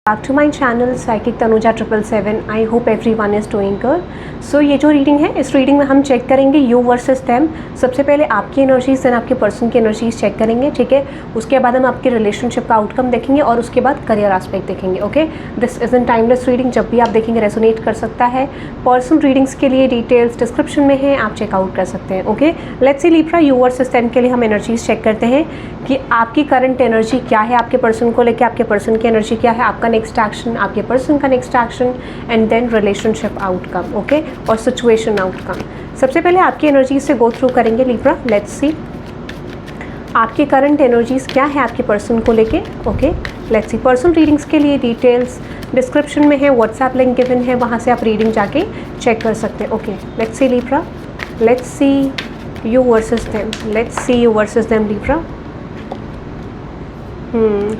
Back to my channel psychic Tanuja 777। I hope everyone is doing good. So ये जो reading है, इस reading में हम चेक करेंगे यू वर्सेस देम। सबसे पहले आपकी एनर्जीज देन आपके पर्सन की एनर्जीज चेक करेंगे, ठीक है। उसके बाद हम आपके रिलेशनशिप का आउटकम देखेंगे और उसके बाद करियर एस्पेक्ट देखेंगे। Okay, this is an timeless reading, जब भी आप देखेंगे रेजोनेट कर सकता है। पर्सन रीडिंग्स के लिए डिटेल्स डिस्क्रिप्शन में है, आप चेकआउट कर सकते हैं। Okay, let's see Libra, you versus them के लिए हम एनर्जीज चेक करते हैं कि आपकी करंट एनर्जी क्या है, आपके पर्सन को लेकर आपके पर्सन की एनर्जी क्या है, आपका नेक्स्ट एक्शन, आपके पर्सन का next action, and then relationship outcome. Okay, और सिचुएशन आउटकम। सबसे पहले आपकी एनर्जी से गो थ्रू करेंगे लिब्रा। लेट्स सी आपकी करंट एनर्जीज क्या है आपके पर्सन को लेके। Okay, let's see. Person readings के लिए डिटेल्स डिस्क्रिप्शन में है, व्हाट्सएप लिंक गिवन है, वहाँ से आप रीडिंग जाके चेक कर सकते हैं। Okay, let's see Libra, let's see you versus them, let's see you versus them Libra.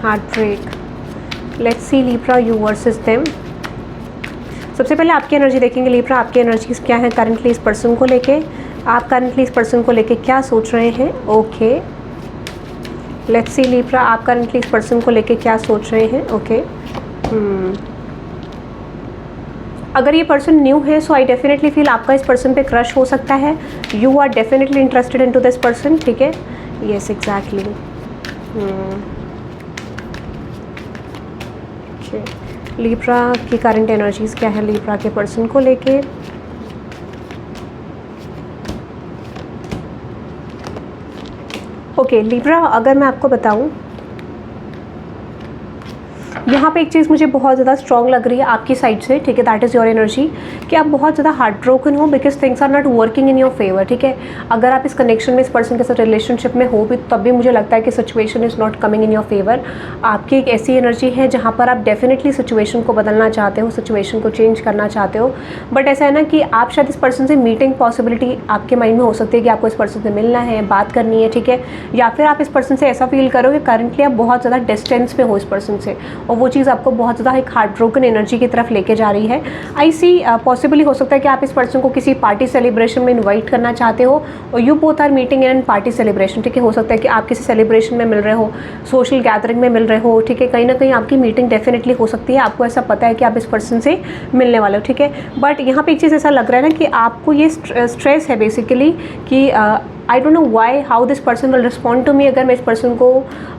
Heartbreak. Let's see Libra, you versus them. सबसे पहले आपकी एनर्जी देखेंगे लिब्रा, आपकी एनर्जीज क्या है करंटली इस पर्सन को लेके। आप करंटली इस पर्सन को लेके क्या सोच रहे हैं। ओके, लेट्स सी लिब्रा, आप करंटली इस पर्सन को लेके क्या सोच रहे हैं। ओके, अगर ये पर्सन न्यू है सो आई डेफिनेटली फील आपका इस पर्सन पे क्रश हो सकता है। You are definitely interested in to this person, ठीक है। Yes, exactly. लिब्रा की करंट एनर्जीज क्या है लिब्रा के पर्सन को लेके। ओके लिब्रा, अगर मैं आपको बताऊं, यहाँ पे एक चीज़ मुझे बहुत ज़्यादा स्ट्रॉन्ग लग रही है आपकी साइड से, ठीक है। दैट इज़ योर एनर्जी कि आप बहुत ज़्यादा हार्ट ब्रोकन हो because things are not working in your favour, ठीक है। अगर आप इस कनेक्शन में इस पर्सन के साथ रिलेशनशिप में हो भी तब भी मुझे लगता है कि situation is not coming in your favour. आपकी एक ऐसी एनर्जी है जहाँ पर आप डेफिनेटली सिचुएशन को बदलना चाहते हो, सिचुएशन को चेंज करना चाहते हो, बट ऐसा है ना कि आप शायद इस पर्सन से मीटिंग पॉसिबिलिटी आपके माइंड में हो सकती है कि आपको इस पर्सन से मिलना है, बात करनी है, ठीक है। या फिर आप इस पर्सन से ऐसा फील करो कि करंटली आप बहुत ज़्यादा डिस्टेंस पे हो इस पर्सन से और वो चीज़ आपको बहुत ज़्यादा एक हार्ट ब्रोकन एनर्जी की तरफ लेके जा रही है। आई सी पॉसिबली हो सकता है कि आप इस पर्सन को किसी पार्टी सेलिब्रेशन में इनवाइट करना चाहते हो और you both are meeting in party celebration, ठीक है। हो सकता है कि आप किसी सेलिब्रेशन में मिल रहे हो, सोशल गैदरिंग में मिल रहे हो, ठीक है। कहीं ना कहीं आपकी मीटिंग डेफिनेटली हो सकती है, आपको ऐसा पता है कि आप इस पर्सन से मिलने वाले हो, ठीक है। बट यहाँ पे एक चीज़ ऐसा लग रहा है ना कि आपको ये स्ट्रेस है बेसिकली कि I don't know why how this person will respond to me अगर मैं इस पर्सन को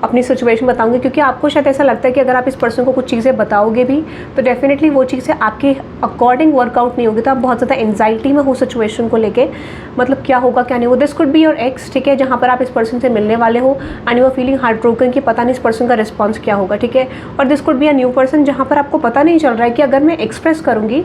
अपनी सिचुएशन बताऊंगी, क्योंकि आपको शायद ऐसा लगता है कि अगर आप इस पर्सन को कुछ चीज़ें बताओगे भी तो डेफिनेटली वो चीज़ें आपके अकॉर्डिंग वर्कआउट नहीं होगी, तो आप बहुत ज़्यादा एंजाइटी में हो सिचुएशन को लेके, मतलब क्या होगा क्या नहीं हो। This could be your x, ठीक है, जहाँ पर आप इस पर्सन से मिलने वाले हो and you are feeling heartbroken कि पता नहीं इस पर्सन का रिस्पॉन्स क्या होगा, ठीक है। और this could be a new person जहाँ पर आपको पता नहीं चल रहा है कि अगर मैं एक्सप्रेस करूँगी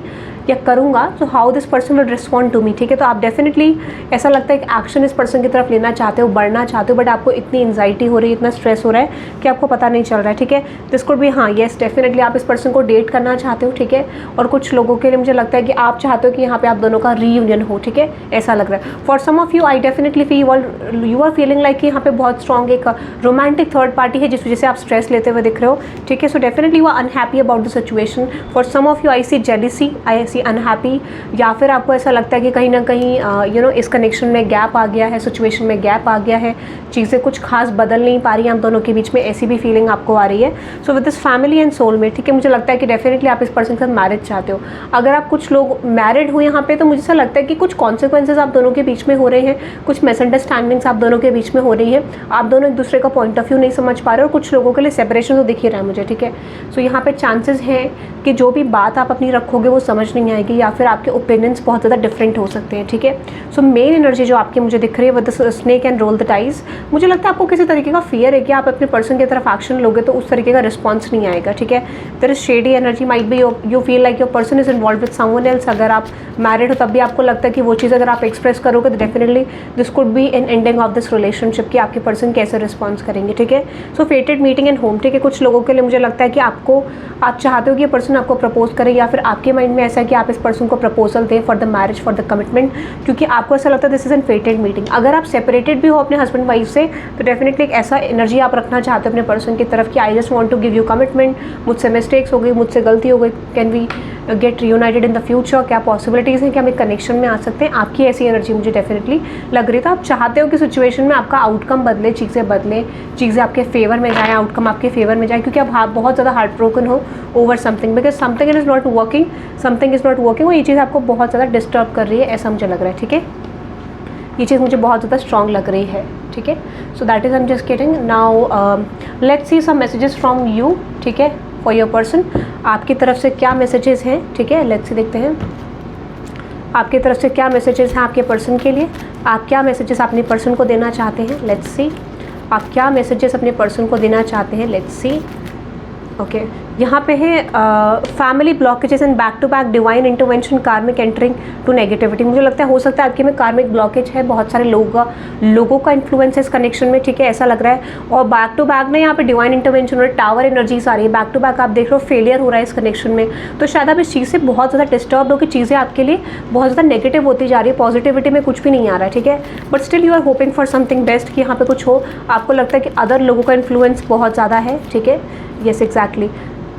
या करूँगा तो how this person will respond to me, ठीक है। तो आप डेफिनेटली ऐसा लगता है कि एक्शन इस पर्सन की तरफ लेना चाहते हो, बढ़ना चाहते हो, बट आपको इतनी एंजाइटी हो रही है, इतना स्ट्रेस हो रहा है कि आपको पता नहीं चल रहा है, ठीक है। दिस कुड बी, हाँ येस, डेफिनेटली आप इस पर्सन को डेट करना चाहते हो, ठीक है। और कुछ लोगों के लिए मुझे लगता है कि आप चाहते हो कि यहाँ पे आप दोनों का रीयूनियन हो, ठीक है, ऐसा लग रहा है। For some of you I definitely feel you are feeling like कि यहाँ पे बहुत स्ट्रॉन्ग एक रोमांटिक थर्ड पार्टी है जिस वजह से आप स्ट्रेस लेते हुए दिख रहे हो, ठीक है। So definitely you are unhappy about the situation. For some of you I see jealousy, I see unhappy, या फिर आपको ऐसा लगता है कि कहीं ना कहीं यू नो इस कनेक्शन में गैप आ गया है, सिचुएशन में गैप आ गया है, चीज़ें कुछ खास बदल नहीं पा रही हैं आप दोनों के बीच में, ऐसी भी फीलिंग आपको आ रही है। So with this family and soul में, ठीक है, मुझे लगता है कि डेफिनेटली आप इस पर्सन के साथ मैरिज चाहते हो। अगर आप कुछ लोग मैरिड हो यहाँ पे तो मुझे ऐसा लगता है कि कुछ कॉन्सिक्वेंसेज आप दोनों के बीच में हो रहे हैं, कुछ मिसअंडरस्टैंडिंग्स आप दोनों के बीच में हो रही है, आप दोनों एक दूसरे का पॉइंट ऑफ व्यू नहीं समझ पा रहे और कुछ लोगों के लिए सेपरेशन तो दिख ही रहा है मुझे, ठीक है। सो यहाँ पे चांसेस हैं कि जो भी बात आप अपनी रखोगे वो समझ नहीं आएगी या फिर आपके ओपिनियंस बहुत ज़्यादा डिफरेंट हो सकते हैं, ठीक है। सो मेन एनर्जी जो आपकी मुझे दिख रही है with the snake and roll the ties, मुझे लगता है आपको किसी तरीके का फियर है कि आप अपने पर्सन की तरफ एक्शन लोगे तो उस तरीके का रिस्पॉन्स नहीं आएगा, ठीक है। There is shady energy, might be you feel like your person is involve with someone else. अगर आप मैरिड हो तब भी आपको लगता है कि वो चीज़ अगर आप एक्सप्रेस करोगे तो definitely this could B an ending of this relationship कि आपके पर्सन कैसे रिस्पॉन्स करेंगे, ठीक है। सो फेटेड मीटिंग एंड होम, ठीक है। कुछ लोगों के लिए मुझे लगता है कि आप चाहते हो कि ये पर्सन आपको प्रपोज करे या फिर आपके माइंड में ऐसा है कि आप इस पर्सन को प्रपोजल दें for the marriage, for the commitment, क्योंकि आपको ऐसा लगता है दिस इज एन फेटेड मीटिंग। अगर आप सेपरेटेड भी हो अपने हस्बैंड वाइफ से तो डेफिनेटली एक ऐसा एनर्जी आप रखना चाहते हो अपने पर्सन की तरफ कि I just want to give you commitment, मुझसे मिस्टेक्स हो गई, मुझसे गलती हो गई, can we get reunited in the future, क्या पॉसिबिलिटीज़ हैं कि हम एक कनेक्शन में आ सकते हैं। आपकी ऐसी एनर्जी मुझे डेफिनेटली लग रही है। तो आप चाहते हो कि सिचुएशन में आपका आउटकम बदले, चीज़ें आपके फेवर में जाएँ, आउटकम आपके फेवर में जाए, क्योंकि आप बहुत ज़्यादा हार्ट ब्रोकन हो over something, because something is not working, वो ये चीज़ आपको बहुत ज़्यादा डिस्टर्ब कर रही है, ऐसा मुझे लग रहा है। ठीक है, ये चीज़ मुझे बहुत ज़्यादा स्ट्रॉन्ग लग रही है। ठीक है, so that is I am just getting now. Let's see some messages from you. ठीक है, फॉर योर पर्सन आपकी तरफ से क्या मैसेजेस हैं। ठीक है, लेट्स सी, देखते हैं आपकी तरफ से क्या मैसेजेस हैं आपके पर्सन के लिए। आप क्या मैसेजेस अपने पर्सन को देना चाहते हैं। लेट्स सी, आप क्या मैसेजेस अपने पर्सन को देना चाहते हैं। Let's see. ओके, यहाँ पे है family blockages and back to back divine intervention, karmic entering to negativity. मुझे लगता है हो सकता है आपके में कार्मिक ब्लॉकेज है, बहुत सारे लोगों का इन्फ्लुएंस है इस कनेक्शन में। ठीक है, ऐसा लग रहा है। और बैक टू बैक ना यहाँ पे डिवाइन इंटरवेंशन और टावर एनर्जीज आ रही है, बैक टू बैक आप देख रहे हो फेलियर हो रहा है इस कनेक्शन में। तो शायद आप इस चीज़ से बहुत ज़्यादा डिस्टर्ब हो कि चीज़ें आपके लिए बहुत ज़्यादा नेगेटिव होती जा रही है, पॉजिटिविटी में कुछ भी नहीं आ रहा है। ठीक है, but still you are hoping for something best कि यहाँ पे कुछ हो। आपको लगता है कि अदर लोगों का इन्फ्लुएंस बहुत ज़्यादा है। ठीक है, yes exactly.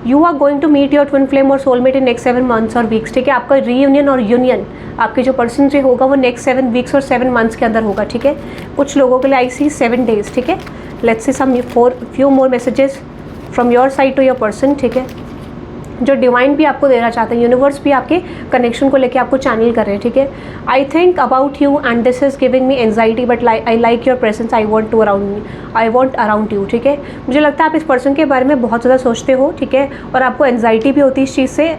You are going to meet your twin flame और सोलमेट इन नेक्स्ट 7 मंथ्स और वीक्स। ठीक है, आपका रीयूनियन और यूनियन आपके जो पर्सन से होगा वो नेक्स्ट 7 वीक्स और 7 मंथ्स के अंदर होगा। ठीक है, कुछ लोगों के लिए आई सी 7 डेज। ठीक है, let's see some few more messages from your side to your person. ठीक है, जो डिवाइन भी आपको देना चाहते हैं, यूनिवर्स भी आपके कनेक्शन को लेके आपको चैनल कर रहे हैं। ठीक है, I think about you and this is giving me anxiety but I like your presence, I want around you. ठीक है, मुझे लगता है आप इस पर्सन के बारे में बहुत ज़्यादा सोचते हो। ठीक है, और आपको एंजाइटी भी होती है इस चीज़ से।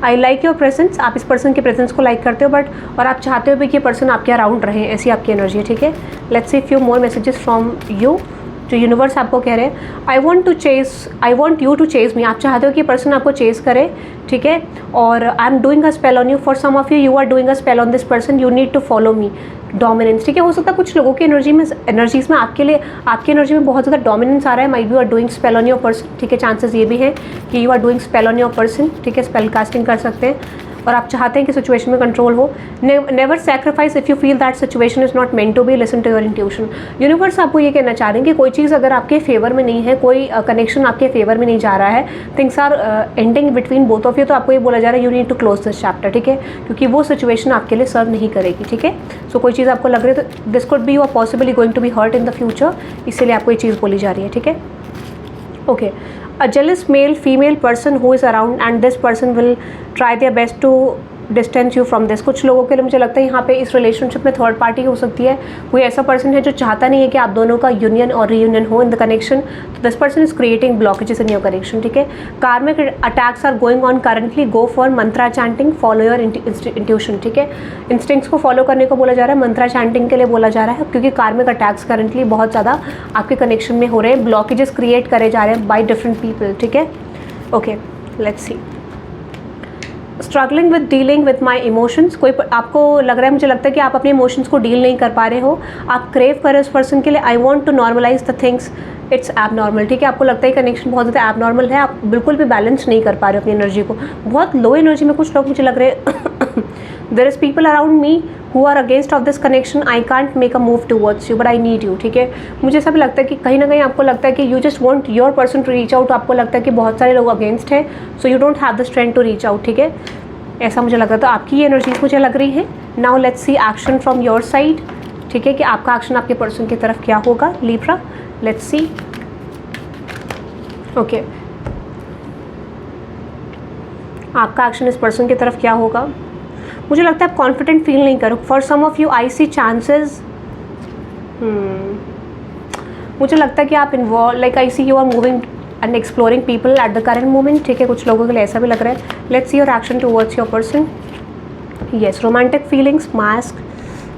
आई लाइक योर प्रेजेंस, आप इस पर्सन के प्रेजेंस को लाइक करते हो बट और आप चाहते हो भी कि ये पर्सन आपके अराउंड रहे, ऐसी आपकी एनर्जी है। ठीक है, let's see few more messages from you. जो यूनिवर्स आपको कह रहे हैं, I want you to chase me. आप चाहते हो कि पर्सन आपको चेज करे। ठीक है, और I am doing a spell on you, for some of you are doing a spell on this person, you need to follow me, dominance. ठीक है, हो सकता है कुछ लोगों की एनर्जीज में आपके लिए आपकी एनर्जी में बहुत ज़्यादा डोमिनेंस आ रहा है। Might be you are doing spell on your person. ठीक है, चांसेस ये भी हैं कि you are doing spell on your person. ठीक है, स्पेल कास्टिंग कर सकते हैं और आप चाहते हैं कि सिचुएशन में कंट्रोल हो। Never sacrifice if you feel that situation is not meant to be, listen to your intuition. Universe आपको ये कहना चाह रहे हैं कि कोई चीज़ अगर आपके फेवर में नहीं है, कोई कनेक्शन आपके फेवर में नहीं जा रहा है, things are ending between both of you, तो आपको ये बोला जा रहा है you need to close this chapter. ठीक है, क्योंकि वो सिचुएशन आपके लिए सर्व नहीं करेगी। ठीक है, सो कोई चीज़ आपको लग रही है तो this could be you are possibly going to be hurt in the future, इसीलिए आपको ये चीज़ बोली जा रही है। ठीक है, okay. A jealous male female person who is around and this person will try their best to distance you from this. कुछ लोगों के लिए मुझे लगता है यहाँ पे इस रिलेशनशिप में थर्ड पार्टी हो सकती है। कोई ऐसा पर्सन है जो चाहता नहीं है कि आप दोनों का यूनियन और रीयूनियन हो इन द कनेक्शन, तो this person is creating blockages in your connection. ठीक है, karmic attacks are going on currently, go for mantra chanting, follow your intuition. ठीक है, इंस्टिंक्ट्स को फॉलो करने को बोला जा रहा है, मंत्रा चैंटिंग के लिए बोला जा रहा है, क्योंकि कार्मिक अटैक्स करंटली बहुत ज़्यादा आपके कनेक्शन में हो रहे हैं, ब्लॉकेजेस क्रिएट करे जा रहे हैं बाई डिफरेंट पीपल। ठीक है, okay, let's C. Struggling with dealing with my emotions, कोई आपको लग रहा है, मुझे लगता है कि आप अपने इमोशंस को डील नहीं कर पा रहे हो, आप क्रेव कर रहे हो उस पर्सन के लिए। I want to normalise the things, it's abnormal. ठीक है, आपको लगता है कनेक्शन बहुत ज़्यादा एबनॉर्मल है, आप बिल्कुल भी बैलेंस नहीं कर पा रहे हो अपनी एनर्जी को, बहुत लो एनर्जी में कुछ लोग मुझे लग रहे हैं। There is people around me who are against of this connection, I can't make a move towards you but I need you. ठीक है, मुझे ऐसा भी लगता है कि कहीं ना कहीं आपको लगता है कि you just want your person to reach out, आपको लगता है कि बहुत सारे लोग अगेंस्ट हैं, so you don't have the strength to reach out. ठीक है, ऐसा मुझे लग रहा है, तो आपकी ये एनर्जीज मुझे लग रही है। Now let's C action from your side. ठीक है, कि आपका एक्शन आपके पर्सन की तरफ क्या होगा लिब्रा, लेट्स सी। ओके, आपका एक्शन इस पर्सन की तरफ क्या होगा। मुझे लगता है आप कॉन्फिडेंट फील नहीं करो। For some of you I see chances, मुझे लगता है कि आप involve, like I see you are moving and exploring people at the current moment. ठीक है, कुछ लोगों के लिए ऐसा भी लग रहा है। Let's see your action towards your person. Yes, romantic feelings, mask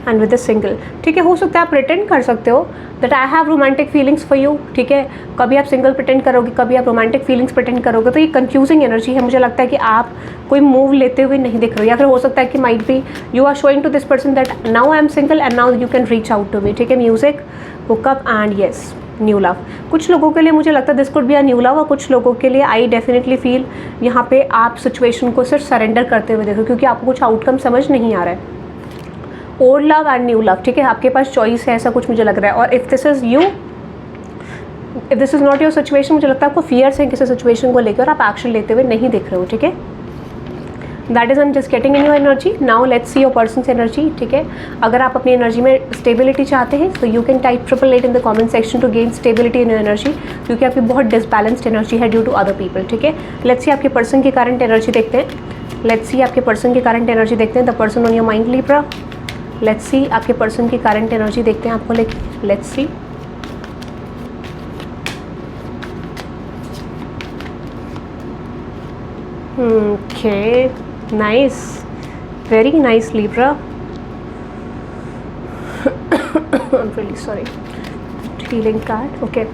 and with a single. ठीक है, हो सकता है आप प्रिटेंड कर सकते हो that I have romantic feelings for you. ठीक है, कभी आप सिंगल प्रिटेंड करोगे, कभी आप रोमांटिक फीलिंग्स प्रिटेंड करोगे, तो ये कंफ्यूजिंग एनर्जी है। मुझे लगता है कि आप कोई मूव लेते हुए नहीं दिख रहे हो, या फिर हो सकता है कि might be you are showing to this person that now I am single and now you can reach out to me. ठीक है, music, hookup and yes new love. कुछ लोगों के लिए मुझे लगता है this could be a new love, और कुछ लोगों के लिए आई डेफिनेटली फील यहाँ पे आप सिचुएशन को सिर्फ सरेंडर करते हुए देखो, क्योंकि आपको कुछ आउटकम समझ नहीं आ रहा है। Old love and new love, ठीक है, आपके पास चॉइस है, ऐसा कुछ मुझे लग रहा है। और if this is you, if this is not your situation, मुझे लगता है आपको फियर्स हैं किसी सिचुएशन को लेकर और आप एक्शन लेते हुए नहीं दिख रहे हो, ठीक है। That is I am just getting in your energy. Now let's see your persons energy, ठीक है। अगर आप अपनी एनर्जी में स्टेबिलिटी चाहते हैं तो you can type 888 in the comment section to gain stability in your energy, क्योंकि आपकी बहुत डिसबैलेंस्ड एनर्जी है ड्यू टू अदर पीपल, ठीक है। लेट्स सी आपके पर्सन की करंट एनर्जी देखते हैं। लेट्स सी आपके पर्सन की करंट एनर्जी देखते हैं, the person on your mind Libra. Let's सी आपके पर्सन की करंट एनर्जी देखते हैं आपको लेके। Let's see okay, nice, very nice Libra. I'm really sorry. Healing card, okay.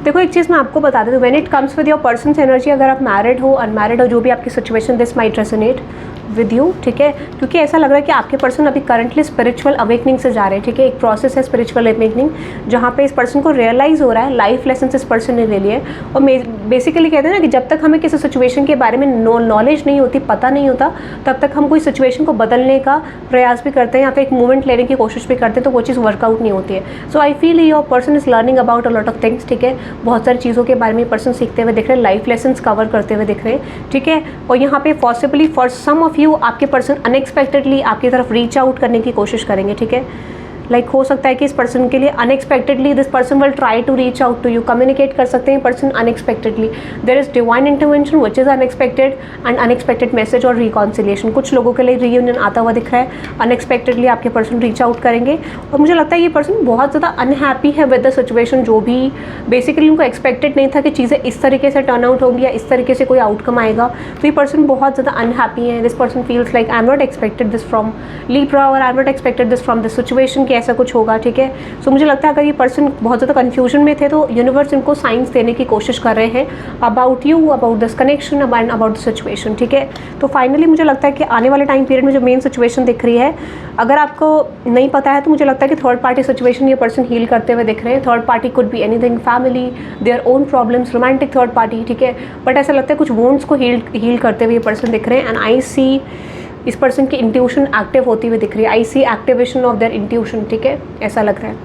देखो एक चीज़ मैं आपको बता दूँ, when it comes with your persons energy, अगर आप मैरिड हो अनमैरिड हो, जो भी आपकी situation, this might resonate with you, ठीक है, क्योंकि ऐसा लग रहा है कि आपके पर्सन अभी करंटली स्पिरिचुअल अवेकनिंग से जा रहे हैं, ठीक है। एक प्रोसेस है स्पिरिचुअल अवेकनिंग, जहाँ पे इस पर्सन को रियलाइज़ हो रहा है लाइफ लेसन इस पर्सन ने ले लिए। और बेसिकली कहते हैं ना कि जब तक हमें किसी सिचुएशन के बारे में नॉलेज नहीं होती, पता नहीं होता, तब तक हम कोई सिचुएशन को बदलने का प्रयास भी करते हैं या फिर एक मूवमेंट लेने की कोशिश भी करते हैं, तो वो चीज़ वर्कआउट नहीं होती है। So I feel your person is learning about a lot of things, ठीक है। बहुत सारी चीज़ों के बारे में पर्सन सीखते हुए दिख रहे हैं, लाइफ लेसन कवर करते हुए दिख रहे हैं, ठीक है। और यहाँ पे possibly for some of you आपके पर्सन अनएक्सपेक्टेडली आपकी तरफ रीच आउट करने की कोशिश करेंगे, ठीक है। लाइक हो सकता है कि इस पर्सन के लिए unexpectedly this person will try to reach out to you, communicate कर सकते हैं person unexpectedly. There is divine intervention which is unexpected and unexpected message और रिकॉन्सिलिएशन। कुछ लोगों के लिए रीयूनियन आता हुआ दिख रहा है, अनएक्सपेक्टेडली आपके पर्सन रीच आउट करेंगे। और मुझे लगता है ये पर्सन बहुत ज़्यादा अनहैप्पी है विद द सिचुएशन, जो भी बेसिकली उनको एक्सपेक्टेड नहीं था कि चीज़ें इस तरीके से टर्न आउट होंगी या इस तरीके से कोई आउटकम आएगा। तो ये पर्सन बहुत ज़्यादा अनहैप्पी है। This person feels like I am not expected this from Libra और I am not expected this from this situation, कि ऐसा कुछ होगा, ठीक है। सो मुझे लगता है अगर ये पर्सन बहुत ज़्यादा कंफ्यूजन में थे तो यूनिवर्स इनको साइंस देने की कोशिश कर रहे हैं about you, about this connection, about the situation, ठीक है। तो फाइनली मुझे लगता है कि आने वाले टाइम पीरियड में जो मेन सिचुएशन दिख रही है, अगर आपको नहीं पता है तो मुझे लगता है कि थर्ड पार्टी सिचुएशन ये पर्सन हील करते हुए दिख रहे हैं। Third party could be anything, family, their own problems, romantic third party, ठीक है। बट ऐसा लगता है कुछ वोन्ड्स को हील करते हुए ये पर्सन दिख रहे हैं। एंड आई सी इस पर्सन की इंट्यूशन एक्टिव होती हुई दिख रही है। I C activation of their intuition, ठीक है, ऐसा लग रहा है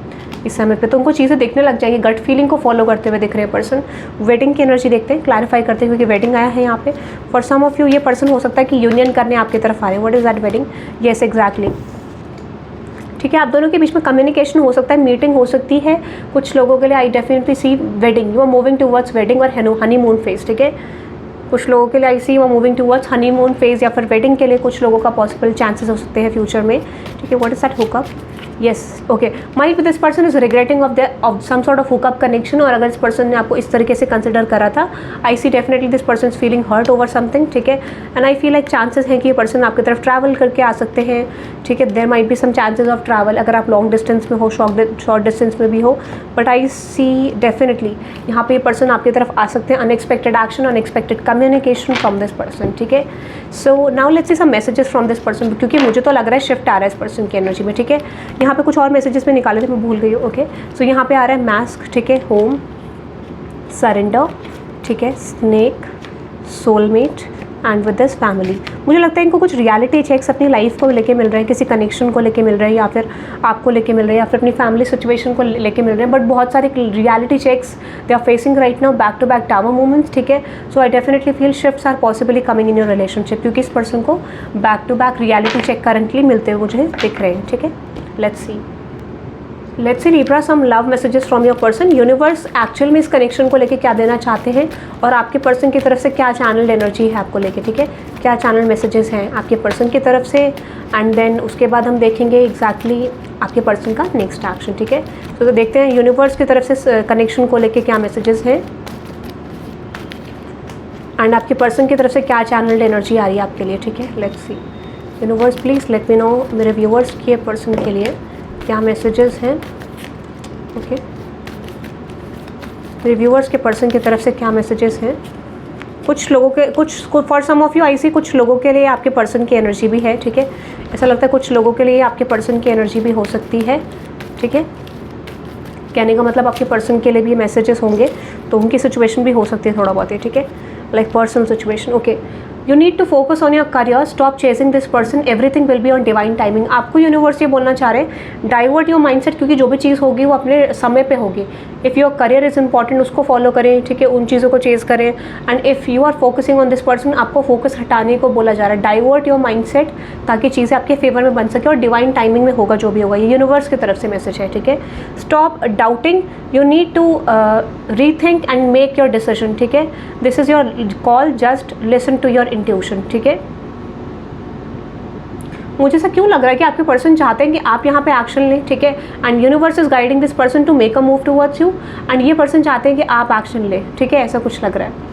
इस समय पे। तो उनको चीज़ें देखने लग जाएंगी, गट फीलिंग को फॉलो करते हुए दिख रहे हैं पर्सन। वेडिंग की एनर्जी देखते हैं, क्लैरिफाई करते हुए कि वेडिंग आया है यहाँ पे। फॉर सम ऑफ यू ये पर्सन हो सकता है कि यूनियन करने आपकी तरफ आ रहे हैं। What is that? Wedding, yes exactly, ठीक है। आप दोनों के बीच में कम्युनिकेशन हो सकता है, मीटिंग हो सकती है। कुछ लोगों के लिए I definitely see wedding, you are moving towards wedding और हनीमून फेज, ठीक है। कुछ लोगों के लिए I see you are moving towards honeymoon phase या फिर वेडिंग के लिए कुछ लोगों का पॉसिबल चांसेस हो सकते हैं फ्यूचर में, ठीक है। What is that? Hookup, yes, okay, might be this person is regretting of some sort of hookup connection। और अगर इस पर्सन ने आपको इस तरीके से कंसिडर करा था, I see definitely this person is feeling hurt over something, ठीक है। and I feel like chances हैं कि ये पर्सन आपकी तरफ ट्रैवल करके आ सकते हैं, ठीक है। there might be some chances of travel अगर आप लॉन्ग डिस्टेंस में हो, शॉर्ट डिस्टेंस में भी हो, बट I see definitely यहाँ पे ये पर्सन आपकी तरफ आ सकते हैं। Unexpected action, unexpected communication from this person, ठीक है। So now let's see some messages from this person, क्योंकि मुझे तो लग रहा है शिफ्ट आ रहा है इस पर्सन की एनर्जी में, ठीक है। यहाँ पे कुछ और मैसेजेस में निकाले थे, मैं भूल गई हूँ, ओके। सो यहाँ पे आ रहा है मास्क, ठीक है, होम, सरेंडर, ठीक है, snake, soulmate and with this family. मुझे लगता है इनको कुछ रियलिटी चेक्स अपनी लाइफ को लेके मिल रहे हैं, किसी कनेक्शन को लेके मिल रहे हैं, या फिर आपको लेके मिल रहे हैं, या फिर अपनी फैमिली सिचुएशन को लेके मिल रहे हैं। बट बहुत सारे reality checks they are facing right now, back to back tower movements, ठीक है। So I definitely feel shifts are possibly coming in your relationship, क्योंकि इस पर्सन को back to back reality check currently मिलते हुए मुझे दिख रहे हैं, ठीक है। Let's see Libra some love messages from your person. Universe actual में इस कनेक्शन को लेके क्या देना चाहते हैं और आपके पर्सन की तरफ से क्या चैनल एनर्जी है आपको लेके, ठीक है। क्या चैनल मैसेजेस हैं आपके पर्सन की तरफ से, एंड देन उसके बाद हम देखेंगे एग्जैक्टली आपके पर्सन का नेक्स्ट एक्शन, ठीक है। तो देखते हैं यूनिवर्स की तरफ से कनेक्शन को लेके क्या मैसेजेस हैं एंड आपके पर्सन की तरफ से क्या चैनल एनर्जी आ रही है आपके लिए, ठीक है। Let's see universe, please let me no मेरे व्यूवर्स के पर्सन के लिए क्या मैसेजेस हैं, ओके। रिव्यूअर्स के पर्सन की तरफ से क्या मैसेजेस हैं। कुछ लोगों के for some of you I सी कुछ लोगों के लिए आपके पर्सन की एनर्जी भी है, ठीक है। ऐसा लगता है कुछ लोगों के लिए आपके पर्सन की एनर्जी भी हो सकती है, ठीक है। कहने का मतलब आपके पर्सन के लिए भी मैसेजेस होंगे, तो उनकी सिचुएशन भी हो सकती है थोड़ा बहुत, ठीक है, like personal situation, okay. You need to focus on your career, stop chasing this person, everything will be on divine timing. आपको यूनिवर्स ये बोलना चाह रहे हैं, डाइवर्ट योर माइंडसेट, क्योंकि जो भी चीज़ होगी वो अपने समय पे होगी। If your career is important, उसको फॉलो करें, ठीक है, उन चीज़ों को चेज़ करें। And if you are focusing on this person, आपको फोकस हटाने को बोला जा रहा है। डाइवर्ट योर माइंडसेट, ताकि चीज़ें आपके फेवर में बन सके और डिवाइन टाइमिंग में होगा जो भी होगा। ये यूनिवर्स की तरफ से मैसेज है, ठीक है। Stop doubting, you need to rethink and make your decision, ठीक है। This is your call, just listen to your intuition, ठीक है। मुझे ऐसा क्यों लग रहा है कि आपके पर्सन चाहते हैं कि आप यहाँ पे एक्शन लें, ठीक है। And universe is guiding this person to make a move towards you, and ये पर्सन चाहते हैं कि आप एक्शन लें, ठीक है। ऐसा कुछ लग रहा है।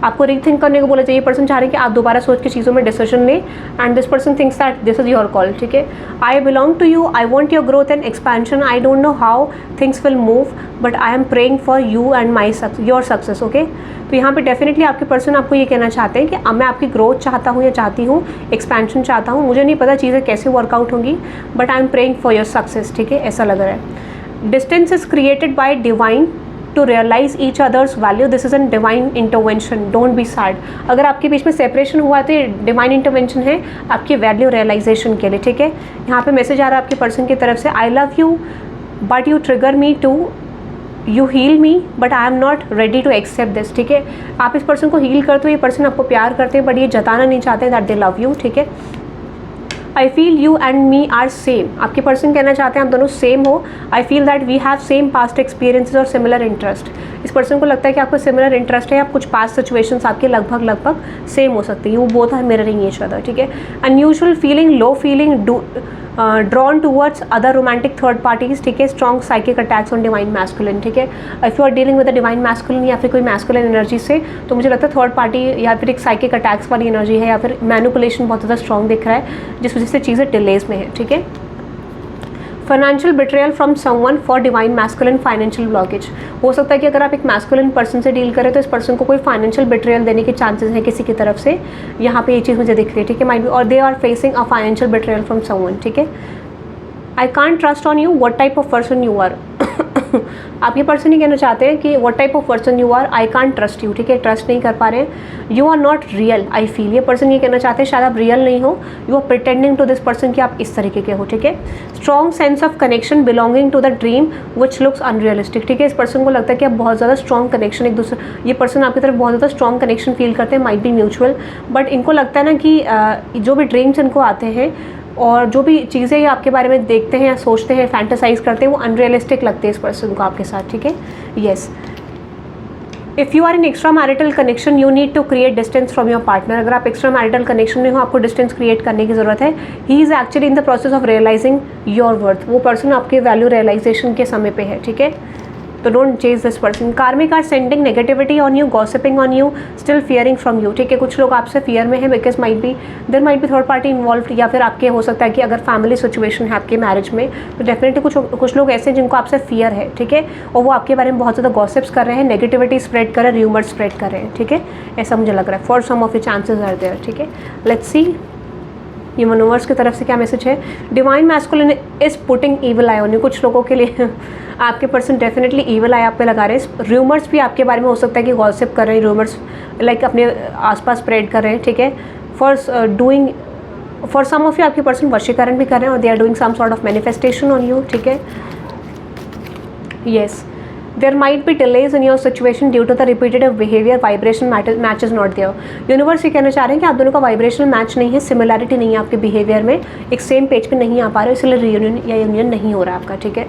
आपको रीथिंक करने को बोला चाहिए। पर्सन चाह रहे हैं कि आप दोबारा सोच के चीज़ों में डिसीजन लें, and this person thinks that this is your call, ठीक है। I belong to you, I want your growth and expansion, I don't know how things will move, but I am praying for you and my your success, okay. तो यहाँ पे definitely आपके person आपको ये कहना चाहते हैं कि मैं आपकी ग्रोथ चाहता हूँ या चाहती हूँ, एक्सपेंशन चाहता हूँ, मुझे नहीं पता चीज़ें कैसे वर्कआउट होंगी, but I am praying for your success, ठीक है। ऐसा लग रहा है। Distance is created by divine to realize each others value, this is an divine intervention, don't be sad. अगर आपके बीच में सेपरेशन हुआ तो ये डिवाइन इंटरवेंशन है आपकी वैल्यू रियलाइजेशन के लिए, ठीक है। यहाँ पे मैसेज आ रहा है आपके पर्सन की तरफ से, I love you but you trigger me too, you heal me but I am not ready to accept this, ठीक है। आप इस पर्सन को हील करते हो, ये पर्सन आपको प्यार करते हैं, बट ये जताना नहीं चाहते दैट दे लव यू, ठीक है। I feel you and me are same, आपके पर्सन कहना चाहते हैं आप दोनों सेम हो। I feel that we have same past experiences और सिमिलर इंटरेस्ट, इस पर्सन को लगता है कि आपको सिमिलर इंटरेस्ट है, या कुछ पास्ट सिचुएशंस आपके लगभग सेम हो सकती हैं, वो both are mirroring each other, ठीक है। Unusual feeling, low feeling, drawn towards other romantic third parties, ठीक है। Strong psychic attacks on divine masculine, ठीक है। If you are dealing with the divine masculine या फिर कोई मैस्कुलिन एनर्जी से, तो मुझे लगता है थर्ड पार्टी या फिर एक साइकिक अटैक्स वाली एनर्जी है, या फिर मैनिपुलेशन बहुत ज़्यादा स्ट्रॉन्ग दिख रहा है, जिस वजह से चीज़ें डिलेज में है, ठीक है। Financial betrayal from someone for divine masculine financial blockage, हो सकता है कि अगर आप एक मैस्कुलिन पर्सन से डील करें तो इस पर्सन को कोई फाइनेंशियल बिट्रेयल देने के चांसेस हैं किसी की तरफ से, यहाँ पे ये चीज़ मुझे दिख रही है, ठीक है। माइट बी, और they are facing a financial betrayal from someone, ठीक है। I can't trust on you, what type of person you are, आप ये पर्सन ही कहना चाहते हैं कि what type of person you are, I can't trust you, ठीक है। ट्रस्ट नहीं कर पा रहे हैं, you are not real, I feel, ये पर्सन ये कहना चाहते हैं शायद आप रियल नहीं हो, you are pretending to this person कि आप इस तरीके के हो, ठीक है। Strong sense of connection belonging to the dream which looks unrealistic, ठीक है। इस पर्सन को लगता है कि आप बहुत ज़्यादा स्ट्रॉन्ग कनेक्शन एक दूसरे, ये पर्सन आपकी तरफ बहुत ज़्यादा स्ट्रॉन्ग कनेक्शन फील करते हैं, माइट बी म्यूचुअल, बट इनको लगता है ना कि जो भी ड्रीम्स इनको आते हैं और जो भी चीज़ें ये आपके बारे में देखते हैं या सोचते हैं, फैंटेसाइज करते हैं, वो अनरियलिस्टिक लगते हैं इस पर्सन को आपके साथ, ठीक है। Yes, if you are in extra marital connection you need to create distance from your partner, अगर आप एक्स्ट्रा मैरिटल कनेक्शन में हो आपको डिस्टेंस क्रिएट करने की ज़रूरत है। He is actually in the process of realizing your worth, वो पर्सन आपके वैल्यू रियलाइजेशन के समय पे है, ठीक है। तो don't chase this person. Karmic are sending negativity on you, gossiping on you, still fearing from you, ठीक है। कुछ लोग आपसे फियर में है because there might be third party involve, या फिर आपके हो सकता है कि अगर फैमिली सिचुएशन है आपके मैरिज में तो डेफिनेटली कुछ लोग ऐसे हैं जिनको आपसे फियर है, ठीक है, और वो आपके बारे में बहुत ज़्यादा गॉसिप्स कर रहे हैं, नेगेटिविटी स्प्रेड कर रहे हैं, र्यूमर स्प्रेड कर रहे हैं, ठीक है। ऐसा मुझे लग रहा है, for some of the chances are there, ठीक है। लेट्स सी ये यूनिवर्स की तरफ से क्या मैसेज है। Divine masculine is putting evil I on you, कुछ लोगों के लिए आपके पर्सन डेफिनेटली ईविल आई आप पे लगा रहे हैं। र्यूमर्स भी आपके बारे में हो सकता है कि गॉसिप कर रहे हैं, र्यूमर्स लाइक अपने आसपास स्प्रेड कर रहे हैं, ठीक है। फॉर सम ऑफ यू आपके पर्सन वशीकरण भी कर रहे हैं और they are doing some sort of manifestation on you, ठीक है। Yes, there might be delays in your situation due to the repetitive behaviour, vibration match is not there. Universe ये कहना चाह रहे हैं कि आप दोनों का वाइब्रेशनल मैच नहीं है, सिमिलैरिटी नहीं है आपके बिहेवियर में, एक सेम पेज पे नहीं आ पा रहे हो, इसलिए रीयूनियन या यूनियन नहीं हो रहा है आपका, ठीक है।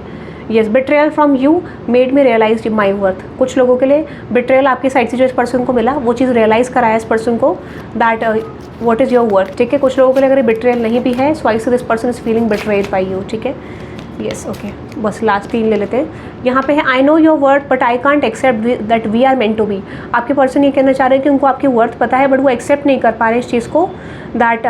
Yes, betrayal from you made me realize my worth, कुछ लोगों के लिए बिट्रेयल आपकी साइड से जो इस पर्सन को मिला वो चीज़ रियलाइज़ कराया इस पर्सन को that what is your worth, ठीक है। कुछ लोगों के लिए अगर बिट्रेयल नहीं भी है सो आई से this person is feeling betrayed by you, ठीक है। येस, ओके, बस लास्ट 3 ले लेते हैं। यहाँ पे है I know your worth but I can't accept that we are meant to be, आपके पर्सन ये कहना चाह रहे हैं कि उनको आपकी वर्थ पता है बट वो एक्सेप्ट नहीं कर पा रहे इस चीज़ को that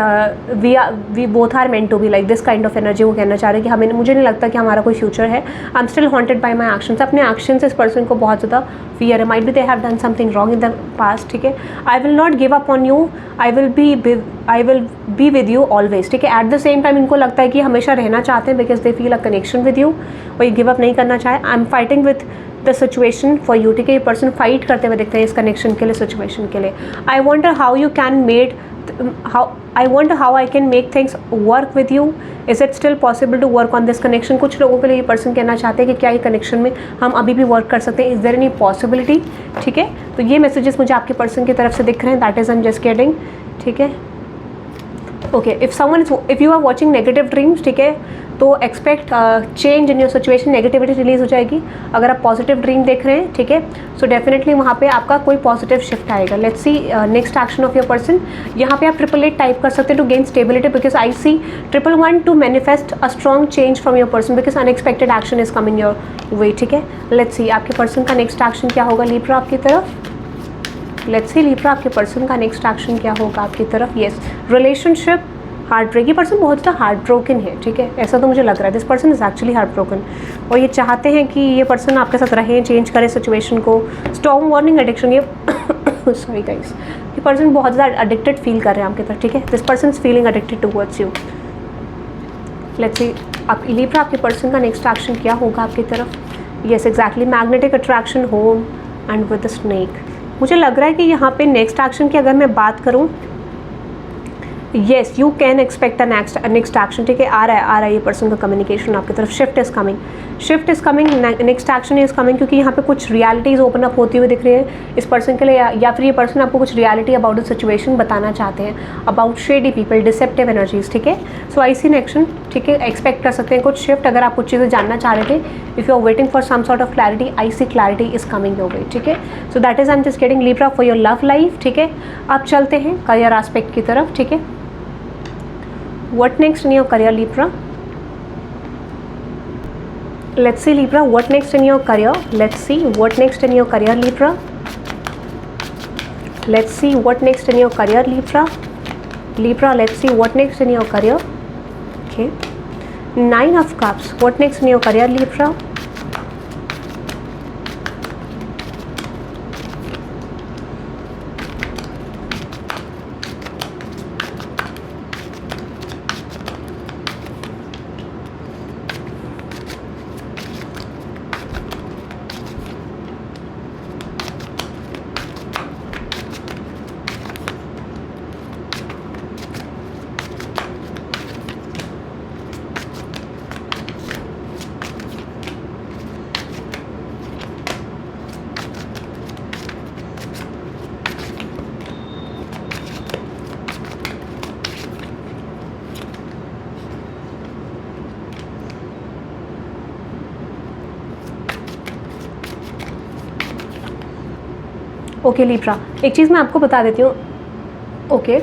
we both are meant to be, like this kind of energy. वो कहना चाह रहे हैं कि हमें, मुझे नहीं लगता कि हमारा कोई फ्यूचर है, I am still haunted bye my actions, अपने एक्शन से इस पर्सन को बहुत ज़्यादा फियर है, might B they have done something wrong in the past, ठीक है। I will not give up on you, I will be with you always, ठीक है। एट द सेम टाइम इनको लगता है कि हमेशा रहना चाहते हैं because they feel a connection with you, और ये गिव अप नहीं करना चाहे। I am fighting with the situation for you, ठीक है। ये पर्सन फाइट करते हुए दिखते हैं इस कनेक्शन के लिए, सिचुएशन के लिए। I wonder how you can made I want how I can make things work with you, is it still possible to work on this connection. कुछ लोगों के लिए ये पर्सन कहना चाहते हैं कि क्या ये कनेक्शन में हम अभी भी वर्क कर सकते हैं, इज़ देयर एनी पॉसिबिलिटी। ठीक है, तो ये मैसेजेस मुझे आपके पर्सन की तरफ से दिख रहे हैं, that is I am just getting. ठीक है, okay, if you are watching negative dreams, ठीक है, तो expect change in your situation, negativity release हो जाएगी। अगर आप पॉजिटिव ड्रीम देख रहे हैं, ठीक है, सो डेफिनेटली वहाँ पे आपका कोई पॉजिटिव शिफ्ट आएगा। Let's see next action of your person. यहाँ पे आप 888 टाइप कर सकते हैं to gain stability, because I see 111 to manifest a strong change from your person, because unexpected action is coming your way. ठीक है, let's सी आपके पर्सन का नेक्स्ट एक्शन क्या होगा लिब्रा आपकी तरफ। लेट्स सी लिब्रा आपके पर्सन का नेक्स्ट एक्शन क्या होगा आपकी तरफ। येस, रिलेशनशिप हार्ट ब्रेक, ये पर्सन बहुत ज़्यादा हार्ट ब्रोकन है। ठीक है, ऐसा तो मुझे लग रहा है, this person is actually heart broken, और ये चाहते हैं कि ये पर्सन आपके साथ रहें, चेंज करें सिचुएशन को। स्टॉर्म वार्निंग एडिक्शन, ये सॉरी गाइस, ये पर्सन बहुत ज़्यादा एडिक्टेड फील कर रहे हैं आपके तरफ। ठीक है, this person is feeling addicted towards you. Let's see आप लिब्रा आपके पर्सन का नेक्स्ट एक्शन क्या होगा आपकी तरफ। Yes exactly, magnetic attraction, home and with the snake. मुझे लग रहा है कि यहाँ पे नेक्स्ट एक्शन की अगर मैं बात करूँ, yes you can expect a next action. ठीक है, आ रहा है ये पर्सन का कम्युनिकेशन आपकी तरफ। Shift is coming, next action is coming, क्योंकि यहाँ पे कुछ रियलिटीज़ ओपन अप होती हुई दिख रही है इस पर्सन के लिए, या फिर ये पर्सन आपको कुछ रियलिटी अबाउट द सिचुएशन बताना चाहते हैं, about shady people, deceptive energies. ठीक है, सो आई सी एक्शन। ठीक है, एक्सपेक्ट कर सकते हैं कुछ शिफ्ट। अगर आप कुछ चीज़ें जानना चाह रहे थे, if you are waiting for some sort of clarity, I see clarity is coming your way. ठीक है, so that is I am just getting Libra for your love life. ठीक है, आप चलते हैं करियर एस्पेक्ट की तरफ। ठीक है, what next in your career Libra? Let's see Libra, what next in your career? Let's see what next in your career Libra. Let's see what next in your career Libra. Libra, let's see what next in your career. Okay, 9 of Cups, what next in your career Libra? Okay Libra, एक चीज़ मैं आपको बता देती हूँ। Okay,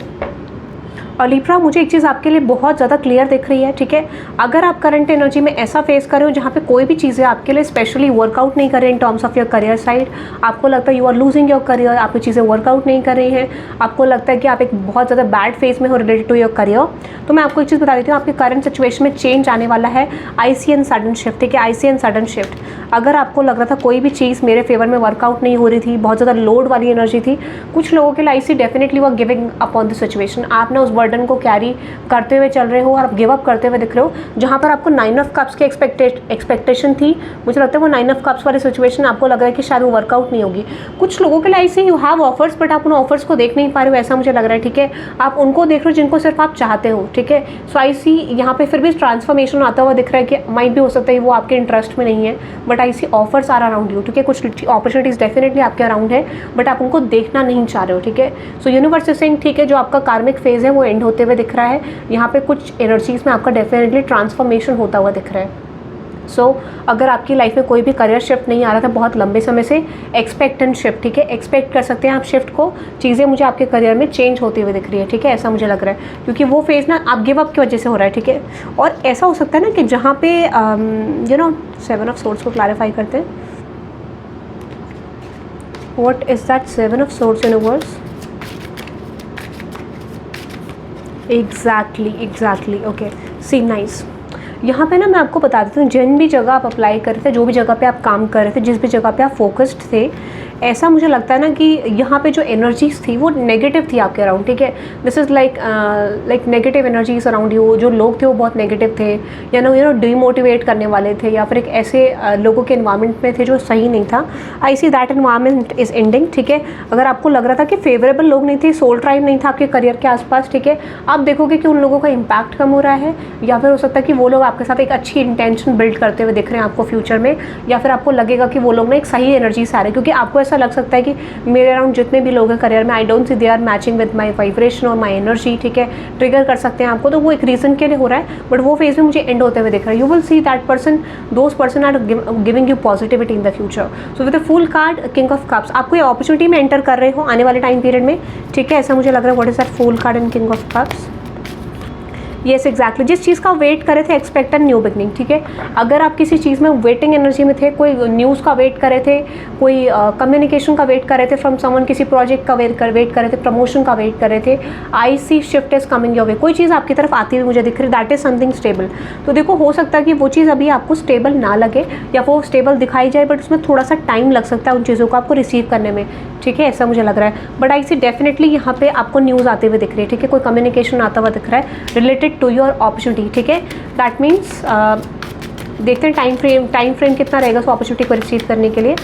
और Libra मुझे एक चीज़ आपके लिए बहुत ज़्यादा क्लियर दिख रही है। ठीक है, अगर आप करंट एनर्जी में ऐसा फेस कर रहे हो जहाँ पे कोई भी चीज़ें आपके लिए स्पेशली वर्कआउट नहीं कर रही in terms of your career side, आपको लगता है you are losing your career, आपकी चीज़ें वर्कआउट नहीं कर रही हैं, आपको लगता है कि आप एक बहुत ज़्यादा बैड फेज में हो रिलेटेड टू योर करियर, तो मैं आपको एक चीज़ बता देती हूँ, आपके करंट सिचुएशन में चेंज आने वाला है। I C N sudden shift. ठीक है, I C N sudden shift. अगर आपको लग रहा था कोई भी चीज़ मेरे फेवर में वर्कआउट नहीं हो रही थी, बहुत ज़्यादा लोड वाली एनर्जी थी, कुछ लोगों के लिए आई सी डेफिनेटली वो giving up on the situation. आप ना उस बर्डन को कैरी करते हुए चल रहे हो और आप गिव अप करते हुए दिख रहे हो। जहाँ पर आपको 9 ऑफ कप्स की एक्सपेक्टेशन थी, मुझे लगता है वो 9 ऑफ कप्स वाली सिचुएशन आपको लग रहा है कि शायद वो वर्कआउट नहीं होगी। कुछ लोगों के लिए I see you have offers, but आप उन ऑफर्स को देख नहीं पा रहे हो, ऐसा मुझे लग रहा है। ठीक है, आप उनको देख रहे हो जिनको सिर्फ आप चाहते हो। ठीक है, सो आई सी यहाँ पे फिर भी ट्रांसफॉर्मेशन आता हुआ दिख रहा है कि माइट भी हो सकता है वो आपके इंटरेस्ट में नहीं है, but I see offers are around you. ठीक है, कुछ अपॉर्चुनिटीज़ डेफिनेटली आपके अराउंड है, बट आप उनको देखना नहीं चाह रहे हो। ठीक है, सो यूनिवर्स इज सेइंग ठीक है, जो आपका कार्मिक फेज है वो एंड होते हुए दिख रहा है। यहाँ पे कुछ एनर्जीज में आपका डेफिनेटली ट्रांसफॉर्मेशन होता हुआ दिख रहा है। सो अगर आपकी लाइफ में कोई भी करियर शिफ्ट नहीं आ रहा था बहुत लंबे समय से, एक्सपेक्ट एंड शिफ्ट। ठीक है, एक्सपेक्ट कर सकते हैं आप शिफ्ट को, चीज़ें मुझे आपके करियर में चेंज होती हुई दिख रही है। ठीक है, ऐसा मुझे लग रहा है, क्योंकि वो फेज़ ना आप गिव अप की वजह से हो रहा है। ठीक है, और ऐसा हो सकता है ना कि जहाँ पे 7 ऑफ सोर्ड्स को क्लैरिफाई करते हैं। What is that 7 of swords universe? Exactly okay, see nice. यहाँ पे ना मैं आपको बता देती हूँ, जिन भी जगह आप अप्लाई कर रहे थे, जो भी जगह पे आप काम कर रहे थे, जिस भी जगह पे आप फोकस्ड थे, ऐसा मुझे लगता है ना कि यहाँ पे जो एनर्जीज थी वो नेगेटिव थी आपके अराउंड, ठीक है। This is like negative energies around you, जो लोग थे वो बहुत नेगेटिव थे, या नो डिमोटिवेट करने वाले थे, या फिर एक ऐसे लोगों के इन्वायरमेंट में थे जो सही नहीं था। I see that environment is ending, ठीक है। अगर आपको लग रहा था कि फेवरेबल लोग नहीं थे, सोल ट्राइब नहीं था आपके करियर के आसपास, ठीक है, आप देखोगे कि उन लोगों का इम्पैक्ट कम हो रहा है, या फिर हो सकता है कि वो लोग आपके साथ एक अच्छी इंटेंशन बिल्ड करते हुए दिख रहे हैं आपको फ्यूचर में, या फिर आपको लगेगा कि वो लोग ना एक सही एनर्जी से आ रहे हैं, क्योंकि आपको ऐसा लग सकता है कि मेरे अराउंड जितने भी लोग हैं करियर में, I don't see they are matching with my vibration और माई एनर्जी, ठीक है। ट्रिगर कर सकते हैं आपको, तो वो एक रीज़न के लिए हो रहा है, बट वो फेज में मुझे एंड होते हुए दिख रहा है। You will see that person, those person are giving you positivity in the future. So with the fool card king of cups, आपको ये अपॉर्चुनिटी में एंटर कर रहे हो आने वाले टाइम पीरियड में, ठीक है, ऐसा मुझे लग रहा है। What is that full card and king of cups? Yes exactly, जिस चीज़ का वेट कर रहे थे, एक्सपेक्ट न्यू बिगनिंग, ठीक है। अगर आप किसी चीज़ में वेटिंग एनर्जी में थे, कोई न्यूज़ का वेट कर रहे थे, कोई कम्युनिकेशन का वेट कर रहे थे फ्रॉम समवन, किसी प्रोजेक्ट का वेट कर रहे थे, प्रमोशन का वेट कर रहे थे, I see shift is coming your way, कोई चीज़ आपकी तरफ आती हुई मुझे दिख रही, दैट इज समथिंग स्टेबल। तो देखो, हो सकता है कि वो चीज़ अभी आपको स्टेबल ना लगे, या वो स्टेबल दिखाई जाए, बट उसमें थोड़ा सा टाइम लग सकता है उन चीज़ों को आपको रिसीव करने में, ठीक है, ऐसा मुझे लग रहा है। बट आई सी डेफिनेटली यहाँ पे आपको न्यूज़ आते हुए दिख रही है, ठीक है, कोई कम्युनिकेशन आता हुआ दिख रहा है रिलेटेड टू योर अपॉर्चुनिटी, ठीक है। दैट मीन्स देखते हैं टाइम फ्रेम कितना रहेगा उस अपॉर्चुनिटी को रिसीव करने के लिए।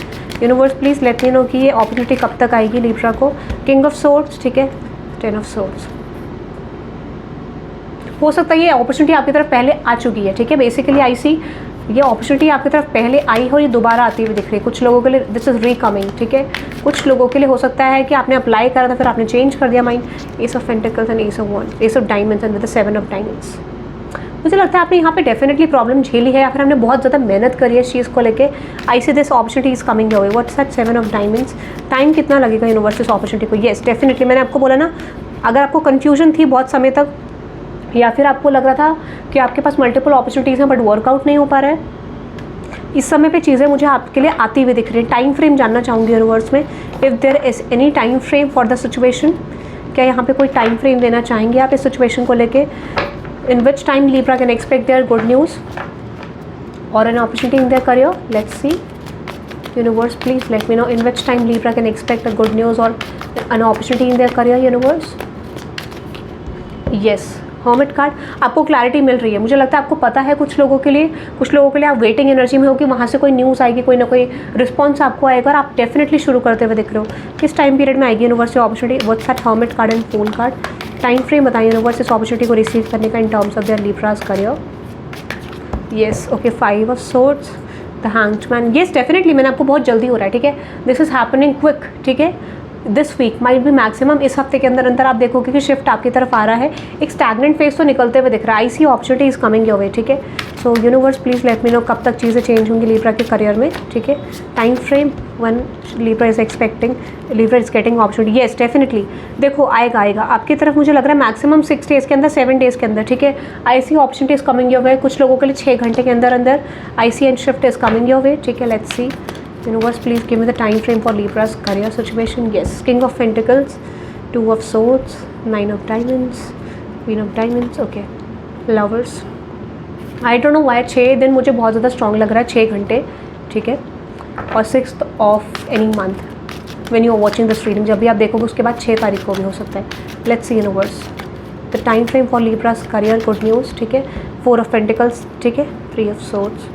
Universe please let me no कि ये अपॉर्चुनिटी कब तक आएगी लिब्रा को। किंग ऑफ सोर्ड्स, ठीक है, 10 ऑफ सोर्ड्स। हो सकता है ये अपॉर्चुनिटी आपकी तरफ पहले आ चुकी है, ठीक है। बेसिकली आई सी ये अपॉर्चुनिटी आपकी तरफ पहले आई हो, ये दोबारा आती हुई दिख रही है कुछ लोगों के लिए। दिस इज़ रीकमिंग, ठीक है। कुछ लोगों के लिए हो सकता है कि आपने अप्लाई करा था, फिर आपने चेंज कर दिया mind. S of pentacles and S of wands, S of diamonds and with the 7 of diamonds. मुझे लगता है आपने यहाँ पे डेफिनेटली प्रॉब्लम झेली है, या फिर हमने बहुत ज़्यादा मेहनत करी है इस चीज़ को लेके। I see this opportunity is coming your way. What's that 7 of diamonds? Time कितना लगेगा यूनिवर्स इस अपॉर्चुनिटी को? येस डेफिनेटली, मैंने आपको बोला ना, अगर आपको कन्फ्यूजन थी बहुत समय तक, या फिर आपको लग रहा था कि आपके पास मल्टीपल अपॉर्चुनिटीज़ हैं बट वर्कआउट नहीं हो पा रहा है, इस समय पे चीज़ें मुझे आपके लिए आती हुई दिख रही है। टाइम फ्रेम जानना चाहूँगी यूनिवर्स में, if there is any time frame for the situation. क्या यहाँ पे कोई टाइम फ्रेम देना चाहेंगे आप इस सिचुएशन को लेके? In which time Libra can expect their good news और an opportunity in their career? Let's see universe, please let me know in which time Libra can expect a good news और an opportunity in their career universe. Yes, hermit card, आपको clarity मिल रही है। मुझे लगता है आपको पता है कुछ लोगों के लिए आप वेटिंग एनर्जी में हो कि वहाँ से कोई न्यूज़ आएगी, कोई ना कोई रिस्पॉन्स आपको आएगा, और आप डेफिनेटली शुरू करते हुए दिख रहे हो। किस टाइम पीरियड में आएगी यूनिवर्स से opportunity? What's that hermit card and fool card? Time frame बताइए यूनिवर्स इस अपॉर्चुनिटी को रिसीव करने का in terms of their Libra's career. Yes, okay, 5 of swords, the hanged man. Yes definitely, मैंने आपको बहुत जल्दी हो रहा है, ठीक है, दिस इज हैपनिंग क्विक, ठीक है। दिस वीक माइट भी मैक्सिमम इस हफ्ते के अंदर अंदर आप देखोगे कि शिफ्ट आपकी तरफ आ रहा है। एक स्टैगनेंट फेज तो निकलते हुए दिख रहा है। I see opportunity is coming your way, ठीक है। So universe please let me know कब तक चीज़ें चेंज होंगी लिब्रा के करियर में, ठीक है। Time frame one Libra is expecting, Libra is getting opportunity. Yes definitely, देखो आएगा आपकी तरफ, मुझे लग रहा है मैक्सिमम 6 डेज़ के अंदर, 7 डेज़ के अंदर, ठीक है। I see opportunity is coming your way, कुछ लोगों के लिए 6 घंटे के अंदर अंदर I see and shift is coming your way, ठीक है। Let's see universe, please give me the time frame for Libra's career situation. Yes, King of Pentacles, 2 of Swords, 9 of Diamonds, Queen of Diamonds. Okay, Lovers. I don't know why 6 दिन मुझे बहुत ज़्यादा strong लग रहा है, 6 घंटे, ठीक है। और 6th of any month when you are watching this reading, जब भी आप देखोगे उसके बाद 6 तारीख को भी हो सकता है। Let's see universe, the time frame for Libra's career, good news, ठीक है। 4 of Pentacles, ठीक है, 3 of Swords।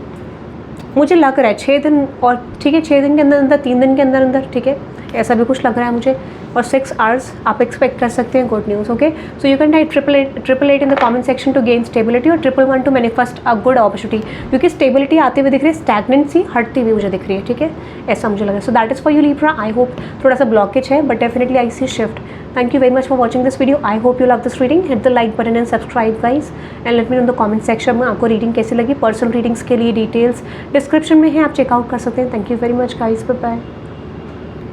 मुझे लग रहा है 6 दिन, और ठीक है 6 दिन के अंदर अंदर, 3 दिन के अंदर अंदर, ठीक है, ऐसा भी कुछ लग रहा है मुझे। और 6 आवर्स आप एक्सपेक्ट कर सकते हैं good news, okay. So you can type 888 in the comment section to gain stability, और 1111 to manifest a good opportunity, क्योंकि स्टेबिलिटी आती हुई दिख रही है, स्टैगनेंसी हटती हुई मुझे दिख रही है, ठीक है, ऐसा मुझे लग रहा है। So that is for you Libra. I hope थोड़ा सा ब्लॉकेज है, but definitely I see shift. Thank you very much for watching this video. I hope you love this reading. Hit the like button and subscribe guys, and let me know in the comment section में आपको reading कैसी लगी। Personal readings के लिए details description में है, आप checkout कर सकते हैं। Thank you very much guys, bye bye.